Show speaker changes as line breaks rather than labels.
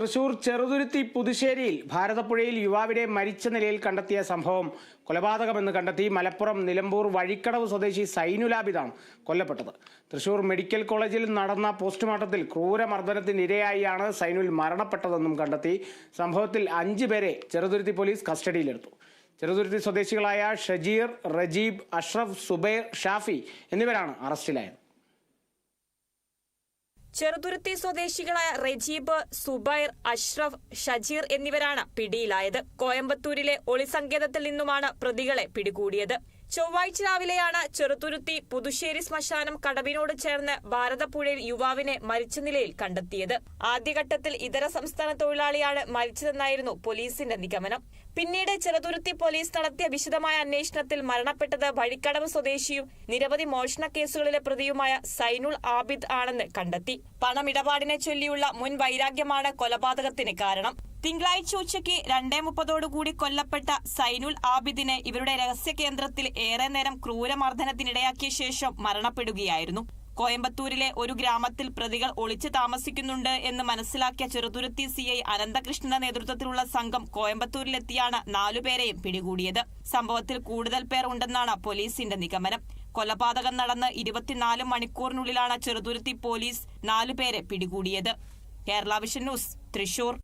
തൃശൂർ ചെറുതുരുത്തി പുതുശ്ശേരിയിൽ ഭാരതപ്പുഴയിൽ യുവാവിനെ മരിച്ച നിലയിൽ കണ്ടെത്തിയ സംഭവം കൊലപാതകമെന്ന് കണ്ടെത്തി മലപ്പുറം നിലമ്പൂർ വഴിക്കടവ് സ്വദേശി സൈനുലാബിദാണ് കൊല്ലപ്പെട്ടത്. തൃശൂർ മെഡിക്കൽ കോളേജിൽ നടന്ന പോസ്റ്റ്മോർട്ടത്തിൽ ക്രൂരമർദ്ദനത്തിനിരയായാണ് സൈനുൽ മരണപ്പെട്ടതെന്നും കണ്ടെത്തി. സംഭവത്തിൽ 5 പേരെ ചെറുതുരുത്തി പോലീസ് കസ്റ്റഡിയിലെടുത്തു. ചെറുതുരുത്തി സ്വദേശികളായ ഷജീർ, റജീബ്, അഷ്റഫ്, സുബൈർ, ഷാഫി എന്നിവരാണ് അറസ്റ്റിലായത്.
ചെറുതുരുത്തി സ്വദേശികളായ റജീബ്, സുബൈർ, അഷ്റഫ്, ഷജീർ എന്നിവരാണ് പിടിയിലായത്. കോയമ്പത്തൂരിലെ ഒളിസങ്കേതത്തിൽ നിന്നുമാണ് പ്രതികളെ പിടികൂടിയത്. ചൊവ്വാഴ്ച രാവിലെയാണ് ചെറുതുരുത്തി പുതുശ്ശേരി ശ്മശാനം കടവിനോട് ചേർന്ന് ഭാരതപ്പുഴയിൽ യുവാവിനെ മരിച്ച നിലയിൽ കണ്ടെത്തിയത്. ആദ്യഘട്ടത്തിൽ ഇതര സംസ്ഥാന തൊഴിലാളിയാണ് മരിച്ചതെന്നായിരുന്നു പോലീസിന്റെ നിഗമനം. പിന്നീട് ചെറുതുരുത്തി പോലീസ് നടത്തിയ വിശദമായ അന്വേഷണത്തിൽ മരണപ്പെട്ടത് വഴിക്കടവ് സ്വദേശിയും നിരവധി മോഷണ കേസുകളിലെ പ്രതിയുമായ സൈനുൽ ആബിദ് ആണെന്ന് കണ്ടെത്തി. പണമിടപാടിനെ ചൊല്ലിയുള്ള മുൻ വൈരാഗ്യമാണ് കൊലപാതകത്തിന് കാരണം. തിങ്കളാഴ്ച ഉച്ചയ്ക്ക് 2:30 കൊല്ലപ്പെട്ട സൈനുൽ ആബിദിനെ ഇവരുടെ രഹസ്യ കേന്ദ്രത്തിൽ ഏറെ നേരം ക്രൂരമർദ്ദനത്തിനിടയാക്കിയ ശേഷം മരണപ്പെടുകയായിരുന്നു. കോയമ്പത്തൂരിലെ ഒരു ഗ്രാമത്തിൽ പ്രതികൾ ഒളിച്ചു താമസിക്കുന്നുണ്ട് എന്ന് മനസ്സിലാക്കിയ ചെറുതുരുത്തി CI അനന്തകൃഷ്ണന്റെ നേതൃത്വത്തിലുള്ള സംഘം കോയമ്പത്തൂരിലെത്തിയാണ് 4 പേരെയും പിടികൂടിയത്. സംഭവത്തിൽ കൂടുതൽ പേർ ഉണ്ടെന്നാണ് പോലീസിന്റെ നിഗമനം. കൊലപാതകം നടന്ന് 24 മണിക്കൂറിനുള്ളിലാണ് ചെറുതുരുത്തി പോലീസ് 4 പേരെ പിടികൂടിയത്. Kerala vision news, Thrissur.